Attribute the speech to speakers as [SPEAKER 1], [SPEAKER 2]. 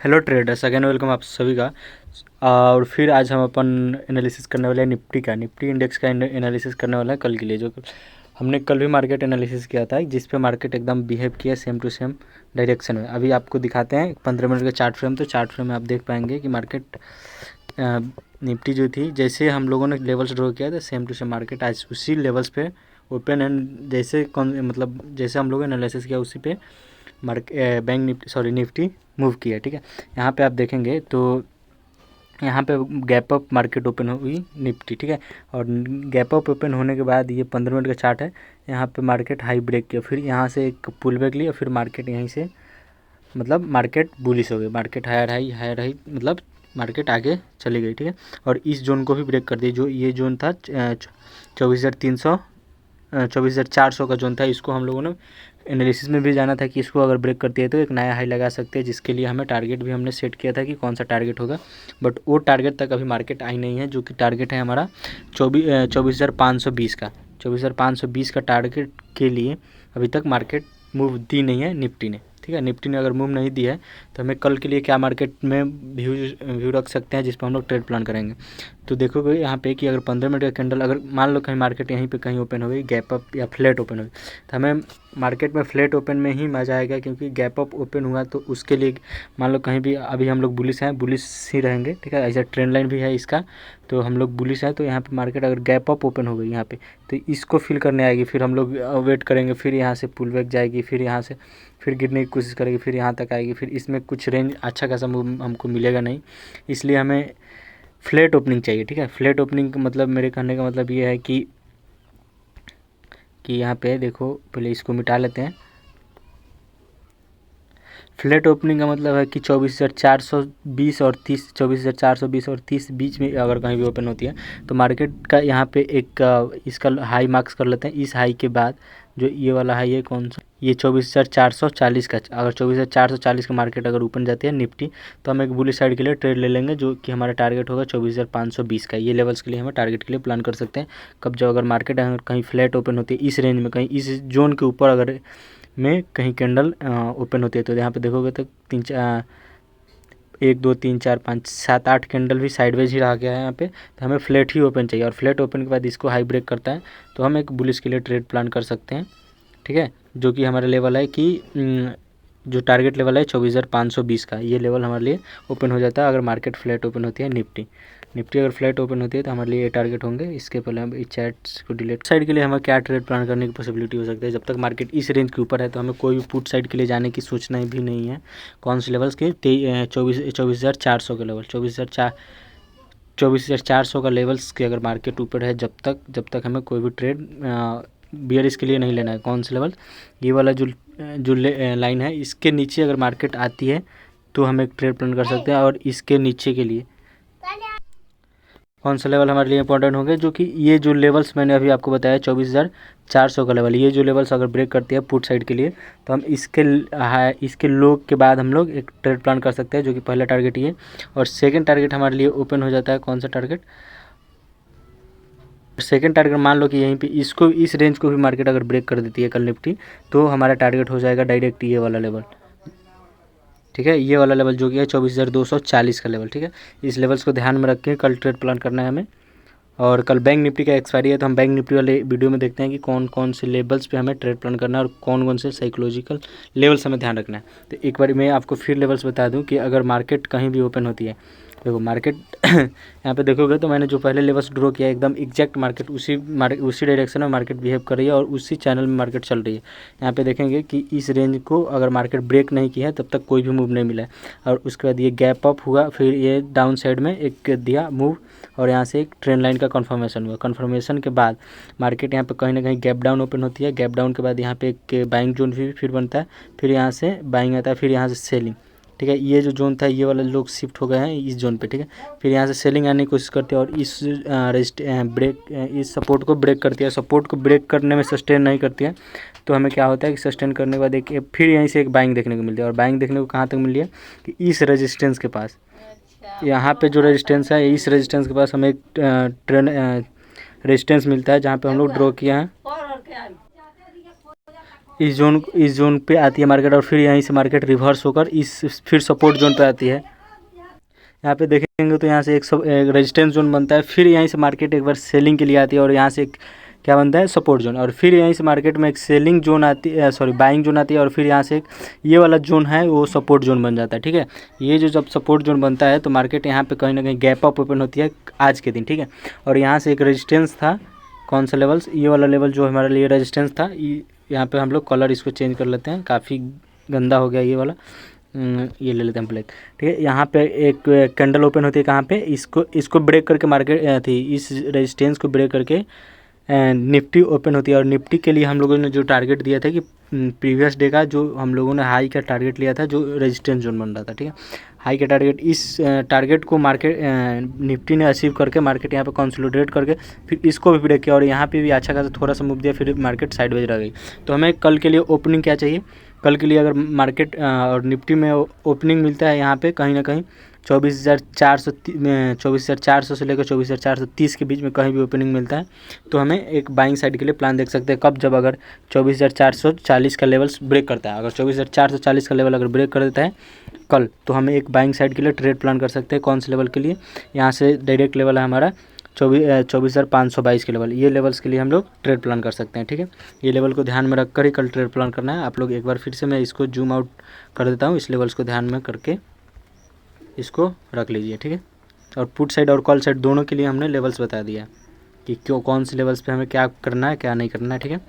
[SPEAKER 1] Hello traders, again welcome आप सभी का। और फिर आज हम अपन एनालिसिस करने वाले हैं निफ्टी इंडेक्स का एनालिसिस करने वाला है कल के लिए। जो हमने कल भी मार्केट एनालिसिस किया था, जिस पे मार्केट एकदम बिहेव किया सेम टू सेम डायरेक्शन में। अभी आपको दिखाते हैं 15 मिनट का चार्ट फ्रेम। तो चार्ट फ्रेम में आप देख पाएंगे कि मार्केट निफ्टी जो थी, जैसे हम लोगों ने लेवल्स ड्रॉ किया था सेम टू सेम मार्केट आज उसी लेवल्स पे ओपन एंड जैसे हम लोगों ने एनालिसिस किया उसी पे निफ्टी मूव किया। ठीक है, यहाँ पे आप देखेंगे तो यहाँ पे गैप अप मार्केट ओपन हुई निफ्टी। ठीक है, और गैप अप ओपन होने के बाद ये 15 मिनट का चार्ट है। यहाँ पे मार्केट हाई ब्रेक किया, फिर यहाँ से एक पुल बैक लिया, फिर मार्केट यहीं से मार्केट बुलिश हो गई। मार्केट हायर हाई मार्केट आगे चली गई। ठीक है, और इस जोन को भी ब्रेक कर दी। जो ये जोन था 24,400 का जोन था, इसको हम लोगों ने एनालिसिस में भी जाना था कि इसको अगर ब्रेक करती है तो एक नया हाई लगा सकते हैं, जिसके लिए हमें टारगेट भी हमने सेट किया था कि कौन सा टारगेट होगा। बट वो टारगेट तक अभी मार्केट आई नहीं है, जो कि टारगेट है हमारा 24,520 का। 24,520 का टारगेट के लिए अभी तक मार्केट मूव दी नहीं है निफ्टी ने। ठीक है, निफ्टी ने अगर मूव नहीं दी है तो हमें कल के लिए क्या मार्केट में व्यू रख सकते हैं, जिस पर हम लोग ट्रेड प्लान करेंगे। तो देखोगे यहाँ पे कि अगर 15 मिनट का कैंडल, अगर मान लो कहीं मार्केट यहीं पे कहीं ओपन हो गई गैप अप या फ्लैट ओपन हो गई, तो हमें मार्केट में फ्लैट ओपन में ही मज़ा आएगा, क्योंकि गैप अप ओपन हुआ तो उसके लिए मान लो कहीं भी अभी हम लोग बुलिश हैं, बुलिश ही रहेंगे। ठीक है, ऐसा ट्रेंड लाइन भी है इसका, तो हम लोग बुलिश है। तो यहाँ पे मार्केट अगर गैप अप ओपन हो गई यहाँ पे, तो इसको फिल करने आएगी, फिर हम लोग वेट करेंगे, फिर यहाँ से पुल बैक जाएगी, फिर यहाँ से फिर गिरने की कोशिश करेगी, फिर यहाँ तक आएगी, फिर इसमें कुछ रेंज अच्छा खासा मूव हमको मिलेगा नहीं। इसलिए हमें फ्लैट ओपनिंग चाहिए। ठीक है, फ्लैट ओपनिंग का मतलब, मेरे कहने का मतलब ये है कि यहाँ पे देखो, पहले इसको मिटा लेते हैं। फ्लैट ओपनिंग का मतलब है कि 24,420 और 30, 24,420 और 30 बीच में अगर कहीं भी ओपन होती है तो मार्केट का यहाँ पे एक इसका हाई मार्क्स कर लेते हैं। इस हाई के बाद जो ये वाला हाई है कौन सा, ये 24,440 का। अगर 24,440 का मार्केट अगर ओपन जाती है निफ्टी, तो हम एक बुलिश साइड के लिए ट्रेड ले लेंगे, जो कि हमारा टारगेट होगा 24,520 का। ये लेवल्स के लिए हमें टारगेट के लिए प्लान कर सकते हैं। कब, जब अगर मार्केट अगर कहीं फ्लैट ओपन होती है इस रेंज में, कहीं इस जोन के ऊपर अगर में कहीं कैंडल ओपन होती है, तो यहाँ पे देखोगे तो 1 2 3 4 5 7 8 कैंडल भी साइडवेज ही रहा गया है यहाँ पे। तो हमें फ्लैट ही ओपन चाहिए, और फ्लैट ओपन के बाद इसको हाई ब्रेक करता है तो हम एक बुलिश के लिए ट्रेड प्लान कर सकते हैं। ठीक है, जो कि हमारा लेवल है कि जो टारगेट लेवल है 24,520 का, ये लेवल हमारे लिए ओपन हो जाता है अगर मार्केट फ्लैट ओपन होती है निफ्टी अगर फ्लैट ओपन होती है तो हमारे लिए ये टारगेट होंगे। इसके पहले हम इस चैट्स को डिलीट साइड के लिए हमें क्या ट्रेड प्लान करने की पॉसिबिलिटी हो सकती है। जब तक मार्केट इस रेंज के ऊपर है तो हमें कोई भी पुट साइड के लिए जाने की सोचना भी नहीं है। कौन से लेवल्स के, 24,400 के लेवल, 24,400 का लेवल्स के अगर मार्केट ऊपर है, जब तक हमें कोई भी ट्रेड बियर इसके लिए नहीं लेना है। कौन सा लेवल, ये वाला जो लाइन है, इसके नीचे अगर मार्केट आती है तो हम एक ट्रेड प्लान कर सकते हैं। और इसके नीचे के लिए कौन सा लेवल हमारे लिए इंपॉर्टेंट होंगे, जो कि ये जो लेवल्स मैंने अभी आपको बताया 24,400 का लेवल, ये जो लेवल्स अगर ब्रेक करती है पुट साइड के लिए, तो हम इसके लो के बाद हम लोग एक ट्रेड प्लान कर सकते हैं, जो कि पहला टारगेट ये। और सेकंड टारगेट हमारे लिए ओपन हो जाता है, कौन सा टारगेट, सेकंड टारगेट मान लो कि यहीं पे इसको, इस रेंज को भी मार्केट अगर ब्रेक कर देती है कल निफ्टी, तो हमारा टारगेट हो जाएगा डायरेक्ट ये वाला लेवल। ठीक है, ये वाला लेवल जो कि है 24,240 का लेवल। ठीक है, इस लेवल्स को ध्यान में रख के कल ट्रेड प्लान करना है हमें। और कल बैंक निफ्टी का एक्सपायरी है, तो हम बैंक निफ्टी वाले वीडियो में देखते हैं कि कौन कौन से लेवल्स पे हमें ट्रेड प्लान करना है और कौन कौन से साइकोलॉजिकल लेवल्स हमें ध्यान रखना है। तो एक बार मैं आपको फिर लेवल्स बता दूं कि अगर मार्केट कहीं भी ओपन होती है, देखो मार्केट यहाँ पे देखोगे तो मैंने जो पहले लेवल्स ड्रॉ किया एकदम एग्जैक्ट मार्केट उसी डायरेक्शन में मार्केट बिहेव कर रही है और उसी चैनल में मार्केट चल रही है। यहाँ पे देखेंगे कि इस रेंज को अगर मार्केट ब्रेक नहीं किया है तब तक कोई भी मूव नहीं मिला है। और उसके बाद ये गैप अप हुआ, फिर ये डाउन साइड में एक दिया मूव, और यहाँ से एक ट्रेंड लाइन का कन्फर्मेशन हुआ। कन्फर्मेशन के बाद मार्केट यहाँ पे कहीं ना कहीं गैप डाउन ओपन होती है। गैप डाउन के बाद यहाँ पे एक बाइंग जोन भी फिर बनता है, फिर यहाँ से बाइंग आता है, फिर यहाँ से सेलिंग। ठीक है, ये जो जोन था ये वाले लोग शिफ्ट हो गए हैं इस जोन पे। ठीक है, फिर यहाँ से सेलिंग आने की कोशिश करते हैं और इस सपोर्ट को ब्रेक करती है। सपोर्ट को ब्रेक करने में सस्टेन नहीं करती है, तो हमें क्या होता है कि सस्टेन करने के बाद एक फिर यहीं से एक बाइंग देखने को मिलती है। और बाइंग देखने को कहाँ तक मिली है कि इस रेजिस्टेंस के पास, यहाँ पे जो रेजिस्टेंस है, इस रेजिस्टेंस के पास हमें एक रेजिस्टेंस मिलता है, जहाँ पे हम लोग ड्रॉ किए हैं। इस जोन पे आती है मार्केट और फिर यहीं से मार्केट रिवर्स होकर इस फिर सपोर्ट जोन पे आती है। यहाँ पे देखेंगे तो यहाँ से एक रेजिस्टेंस जोन बनता है, फिर यहीं से मार्केट एक बार सेलिंग के लिए आती है और यहाँ से एक क्या बनता है सपोर्ट जोन, और फिर यहीं से मार्केट में एक सेलिंग जोन आती है, सॉरी बाइंग जोन आती है, और फिर यहाँ से एक ये वाला जोन है वो सपोर्ट जोन बन जाता है। ठीक है, ये जो जब सपोर्ट जोन बनता है तो मार्केट यहाँ पे कहीं ना कहीं गैप अप ओपन होती है आज के दिन। ठीक है, और यहाँ से एक रेजिस्टेंस था, कौन सा लेवल्स, ये वाला लेवल जो हमारे लिए रेजिस्टेंस था, यहाँ पे हम लोग कलर इसको चेंज कर लेते हैं, काफ़ी गंदा हो गया ये वाला, ये ले लेते हैं ब्लैक। ठीक है, यहाँ पे एक कैंडल ओपन होती है कहाँ पे, इसको ब्रेक करके मार्केट थी, इस रेजिस्टेंस को ब्रेक करके निफ्टी ओपन होती है। और निफ्टी के लिए हम लोगों ने जो टारगेट दिया था कि प्रीवियस डे का जो हम लोगों ने हाई का टारगेट लिया था जो रेजिस्टेंस जोन बन रहा था। ठीक है, हाई का टारगेट, इस टारगेट को मार्केट निफ्टी ने अचीव करके मार्केट यहाँ पे कंसोलिडेट करके फिर इसको भी ब्रेक किया और यहाँ पे भी अच्छा खासा थोड़ा सा मूव दिया, फिर मार्केट साइडवेज रह गई। तो हमें कल के लिए ओपनिंग क्या चाहिए, कल के लिए अगर मार्केट और निफ्टी में ओपनिंग मिलता है यहाँ पे कहीं ना कहीं 24,400 से लेकर 24,430 के बीच में कहीं भी ओपनिंग मिलता है तो हमें एक बाइंग साइड के लिए प्लान देख सकते हैं। कब, जब अगर 24,440 का लेवल्स ब्रेक करता है, अगर 24,440 का लेवल अगर ब्रेक कर देता है कल, तो हमें एक बाइंग साइड के लिए ट्रेड प्लान कर सकते हैं। कौन से लेवल के लिए, यहाँ से डायरेक्ट लेवल है हमारा 24,522 के लेवल, ये लेवल्स के लिए हम लोग ट्रेड प्लान कर सकते हैं। ठीक है, ये लेवल को ध्यान में रखकर ही कल ट्रेड प्लान करना है। आप लोग एक बार फिर से मैं इसको जूम आउट कर देता हूँ, इस लेवल्स को ध्यान में करके इसको रख लीजिए। ठीक है, और पुट साइड और कॉल साइड दोनों के लिए हमने लेवल्स बता दिया कि क्यों कौन से लेवल्स पे हमें क्या करना है क्या नहीं करना है। ठीक है।